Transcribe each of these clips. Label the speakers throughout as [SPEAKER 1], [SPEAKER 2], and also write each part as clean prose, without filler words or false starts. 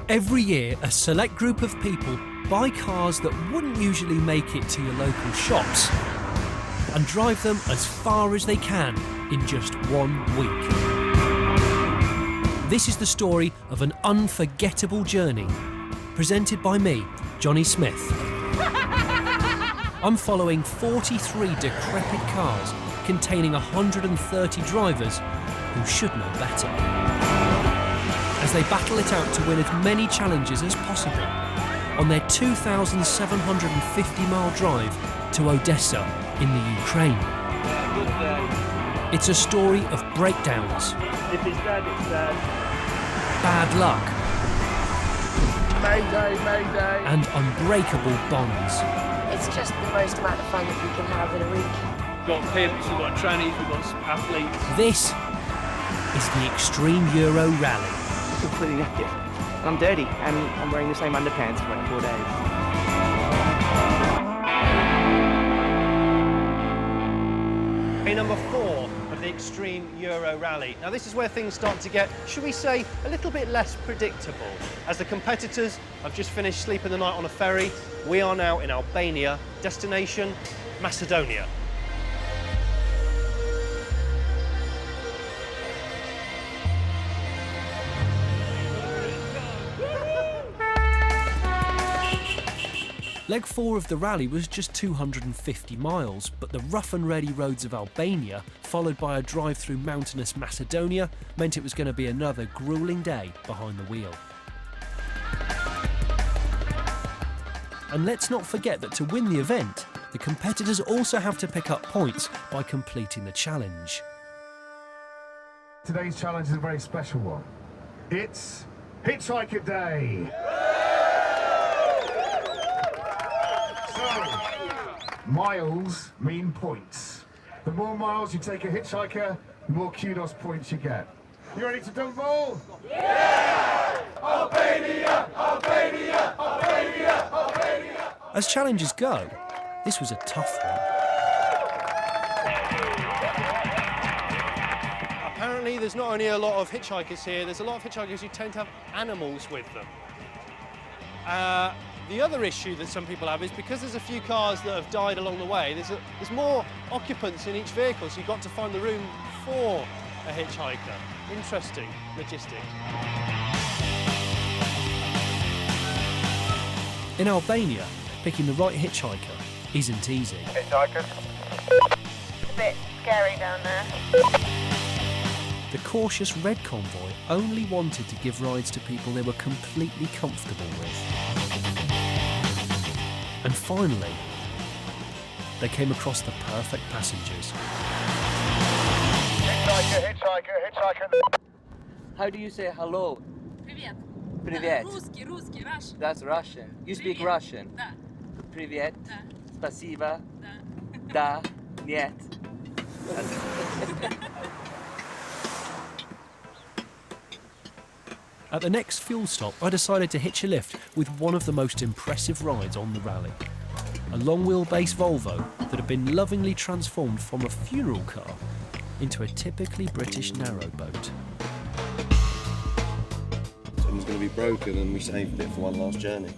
[SPEAKER 1] Every year, a select group of people buy cars that wouldn't usually make it to your local shops and drive them as far as they can in just 1 week. This is the story of an unforgettable journey, presented by me, Johnny Smith. I'm following 43 decrepit cars containing 130 drivers who should know better, as they battle it out to win as many challenges as possible on their 2,750-mile drive to Odessa in the Ukraine. It's a story of breakdowns,
[SPEAKER 2] If it's dead, it's dead.
[SPEAKER 1] bad luck,
[SPEAKER 2] Mayday, mayday.
[SPEAKER 1] and unbreakable bonds.
[SPEAKER 3] It's just the most amount of fun that we can have in a week.
[SPEAKER 2] We've got pimps, we've got trannies, we've got athletes.
[SPEAKER 1] This is the Extreme Euro Rally.
[SPEAKER 4] I'm completely naked. And I'm dirty, and I'm wearing the same underpants for like 4 days.
[SPEAKER 5] Day number 4 of the Extreme Euro Rally. Now this is where things start to get, should we say, a little bit less predictable. As the competitors have just finished sleeping the night on a ferry, we are now in Albania, destination Macedonia.
[SPEAKER 1] Leg 4 of the rally was just 250 miles, but the rough and ready roads of Albania, followed by a drive through mountainous Macedonia, meant it was going to be another gruelling day behind the wheel. And let's not forget that to win the event, the competitors also have to pick up points by completing the challenge.
[SPEAKER 6] Today's challenge is a very special one. It's Hitchhiker Day. So, miles mean points. The more miles you take a hitchhiker, the more kudos points you get. You ready to Dumball? Yeah! Albania! Albania! Albania! Albania!
[SPEAKER 1] As challenges go, this was a tough one.
[SPEAKER 5] Apparently there's not only a lot of hitchhikers here, there's a lot of hitchhikers who tend to have animals with them. The other issue that some people have is because there's a few cars that have died along the way, there's more occupants in each vehicle, so you've got to find the room for a hitchhiker. Interesting logistics.
[SPEAKER 1] In Albania, picking the right hitchhiker isn't easy.
[SPEAKER 3] It's a bit scary down there.
[SPEAKER 1] The cautious Red Convoy only wanted to give rides to people they were completely comfortable with. And finally, they came across the perfect passengers.
[SPEAKER 6] Hitchhiker, hitchhiker, hitchhiker.
[SPEAKER 4] How do you say hello?
[SPEAKER 7] Привет.
[SPEAKER 4] Привет.
[SPEAKER 7] Русский, Russian.
[SPEAKER 4] That's Russian. You speak
[SPEAKER 7] Привет.
[SPEAKER 4] Russian.
[SPEAKER 7] Да,
[SPEAKER 4] Привет.
[SPEAKER 7] да,
[SPEAKER 4] Спасибо.
[SPEAKER 7] да.
[SPEAKER 4] Da. Нет.
[SPEAKER 1] At the next fuel stop, I decided to hitch a lift with one of the most impressive rides on the rally. A long wheelbase Volvo that had been lovingly transformed from a funeral car into a typically British narrowboat.
[SPEAKER 8] It was going to be broken and we saved it for one last journey.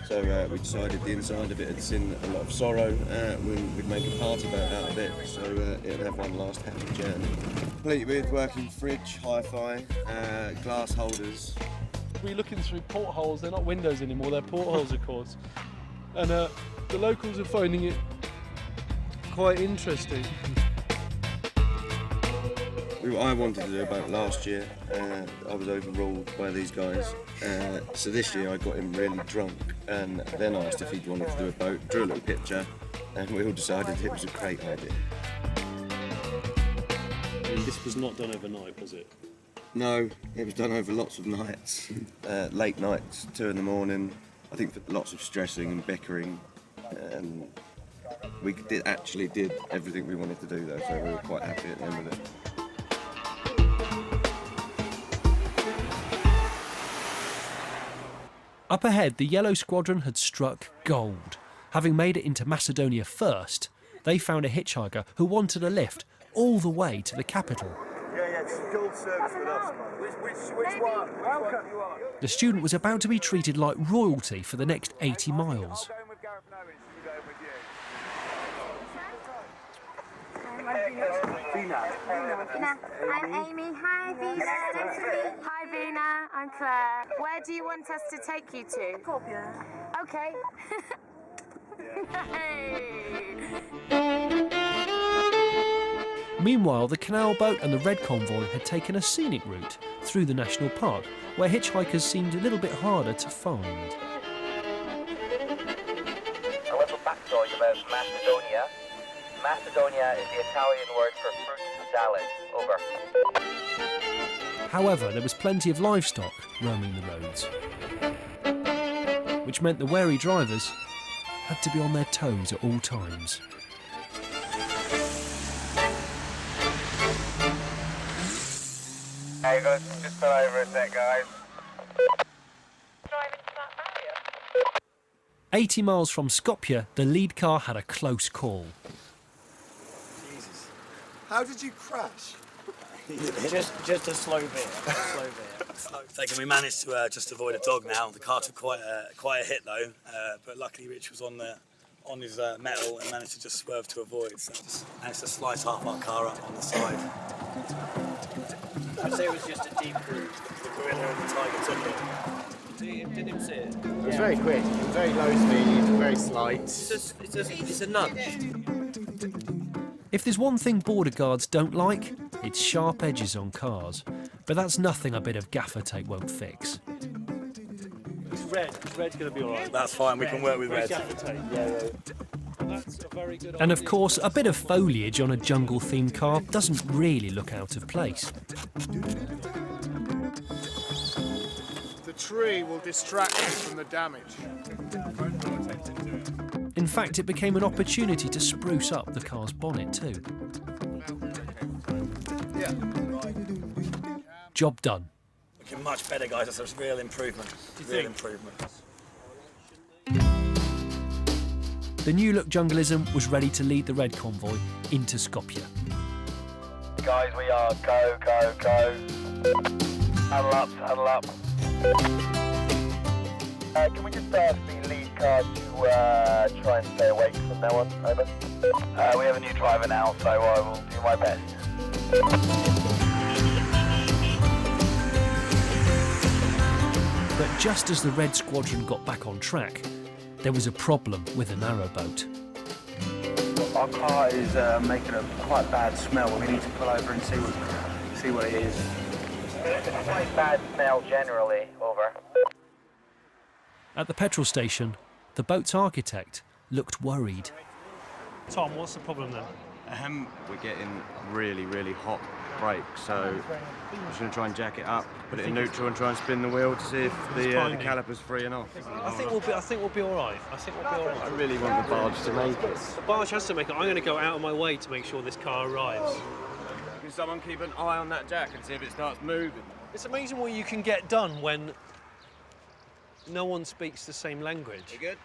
[SPEAKER 8] So we decided the inside of it had seen a lot of sorrow, we'd make a party boat out of it, so it'd have one last happy journey. Complete with working fridge, hi-fi, glass holders.
[SPEAKER 2] We're looking through portholes, they're not windows anymore, they're portholes of course. And the locals are finding it quite interesting.
[SPEAKER 8] I wanted to do a boat last year, I was overruled by these guys, so this year I got him really drunk and then asked if he wanted to do a boat, drew a little picture, and we all decided it was a great idea.
[SPEAKER 5] And this was not done overnight, was it?
[SPEAKER 8] No, it was done over lots of nights, late nights, 2 in the morning, I think for lots of stressing and bickering. We actually did everything we wanted to do though, so we were quite happy at the end of it.
[SPEAKER 1] Up ahead, the Yellow Squadron had struck gold. Having made it into Macedonia first, they found a hitchhiker who wanted a lift all the way to the capital.
[SPEAKER 6] Yeah,
[SPEAKER 9] Gold service with us. Which one? Welcome. You are.
[SPEAKER 1] The student was about to be treated like royalty for the next 80 miles.
[SPEAKER 3] I'm Amy. Hi, Vina. Hi, Vina. I'm Claire. Where do you want us to take you to? Scorpio. Okay.
[SPEAKER 1] Meanwhile, the canal boat and the red convoy had taken a scenic route through the national park, where hitchhikers seemed a little bit harder to find.
[SPEAKER 10] A little backstory about Macedonia. Macedonia is the Italian word for fruit salad. Over.
[SPEAKER 1] However, there was plenty of livestock roaming the roads, which meant the wary drivers had to be on their toes at all times.
[SPEAKER 10] Hey, just pull over a sec, guys.
[SPEAKER 1] 80 miles from Skopje, the lead car had a close call.
[SPEAKER 9] Jesus. How did you crash?
[SPEAKER 11] just a slow bit. We managed to just avoid a dog now. The car took quite a hit though, but luckily Rich was on his metal and managed to just swerve to avoid. So just managed to slice half our car up on the side. I'd say it was just a deep groove. The gorilla and the tiger took it. Did him see it?
[SPEAKER 4] It was very quick. It was very low speed, very slight.
[SPEAKER 11] It's a nudge.
[SPEAKER 1] If there's one thing border guards don't like, it's sharp edges on cars. But that's nothing a bit of gaffer tape won't fix.
[SPEAKER 2] It's red. Red's going to be all right.
[SPEAKER 11] That's fine. We can work with red.
[SPEAKER 2] Gaffer tape. Yeah. That's a very good
[SPEAKER 1] And of
[SPEAKER 2] idea.
[SPEAKER 1] course, a bit of foliage on a jungle-themed car doesn't really look out of place.
[SPEAKER 6] The tree will distract us from the damage.
[SPEAKER 1] In fact, it became an opportunity to spruce up the car's bonnet too.
[SPEAKER 6] Yeah.
[SPEAKER 1] Job done.
[SPEAKER 11] Looking much better, guys. That's a real improvement. Improvement.
[SPEAKER 1] The new look jungleism was ready to lead the red convoy into Skopje.
[SPEAKER 10] Guys, we are go. Huddle up. Can we just ask the lead car to try and stay awake from now on? Over. We have a new driver now, so I will do my best.
[SPEAKER 1] But just as the red squadron got back on track, there was a problem with a narrowboat.
[SPEAKER 10] Our car is making a quite bad smell. We need to pull over and see what it is. Quite bad smell generally. Over.
[SPEAKER 1] At the petrol station, the boat's architect looked worried.
[SPEAKER 2] Tom, what's the problem then?
[SPEAKER 8] We're getting really hot brakes, so I'm just going to try and jack it up, put it in neutral and try and spin the wheel to see if the caliper's freeing off.
[SPEAKER 2] I think we'll be all right.
[SPEAKER 8] I really want the barge to make it.
[SPEAKER 2] The barge has to make it. I'm going to go out of my way to make sure this car arrives.
[SPEAKER 8] Can someone keep an eye on that jack and see if it starts moving?
[SPEAKER 2] It's amazing what you can get done when no one speaks the same language.
[SPEAKER 8] You good?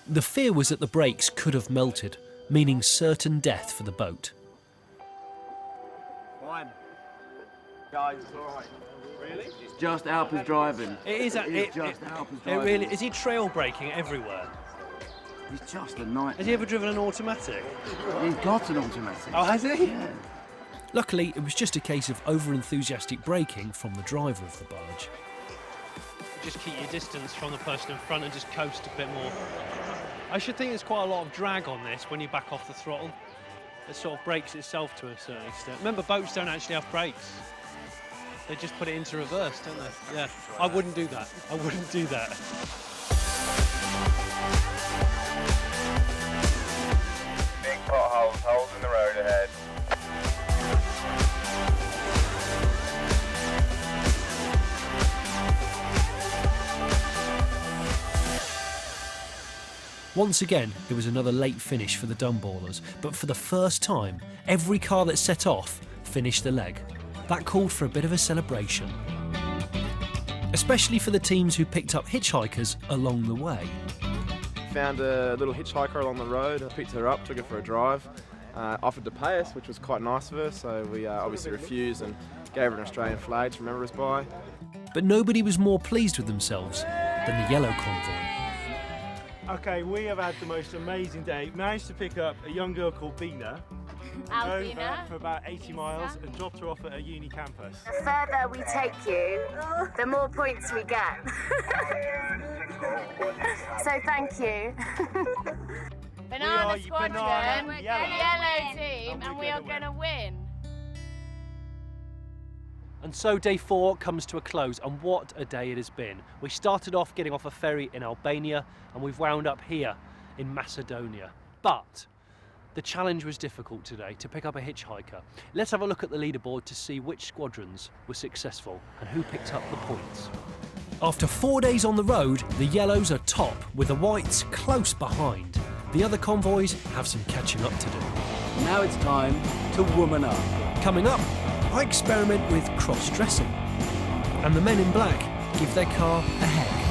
[SPEAKER 1] The fear was that the brakes could have melted, meaning certain death for the boat.
[SPEAKER 8] Fine. Guys, it's all right. Really? It's just Alper's driving.
[SPEAKER 2] It is
[SPEAKER 8] just Alper's driving.
[SPEAKER 2] It really is. He trail braking everywhere.
[SPEAKER 8] He's just a nightmare.
[SPEAKER 2] Has he ever driven an automatic?
[SPEAKER 8] He's got an automatic.
[SPEAKER 2] Oh, has he?
[SPEAKER 8] Yeah.
[SPEAKER 1] Luckily, it was just a case of over-enthusiastic braking from the driver of the barge.
[SPEAKER 2] Just keep your distance from the person in front and just coast a bit more. I should think there's quite a lot of drag on this when you back off the throttle. It sort of brakes itself to a certain extent. Remember, boats don't actually have brakes. They just put it into reverse, don't they? Yeah, I wouldn't do that.
[SPEAKER 10] Big potholes, holes in the road ahead.
[SPEAKER 1] Once again, it was another late finish for the Dumballers, but for the first time, every car that set off finished the leg. That called for a bit of a celebration. Especially for the teams who picked up hitchhikers along the way.
[SPEAKER 4] Found a little hitchhiker along the road. I picked her up, took her for a drive. offered to pay us, which was quite nice of her, so we obviously refused and gave her an Australian flag to remember us by.
[SPEAKER 1] But nobody was more pleased with themselves than the yellow convoy.
[SPEAKER 12] Okay, we have had the most amazing day. Managed to pick up a young girl called Bina over for about 80 miles and dropped her off at a uni campus.
[SPEAKER 3] The further we take you, the more points we get. So thank you.
[SPEAKER 7] Banana Squadron,
[SPEAKER 12] banana
[SPEAKER 7] yellow team, and we are going to win.
[SPEAKER 2] And so day 4 comes to a close, and what a day it has been. We started off getting off a ferry in Albania, and we've wound up here in Macedonia. But the challenge was difficult today, to pick up a hitchhiker. Let's have a look at the leaderboard to see which squadrons were successful and who picked up the points.
[SPEAKER 1] After 4 days on the road, the yellows are top, with the whites close behind. The other convoys have some catching up to do.
[SPEAKER 13] Now it's time to woman up.
[SPEAKER 1] Coming up, I experiment with cross-dressing. And the men in black give their car a heck.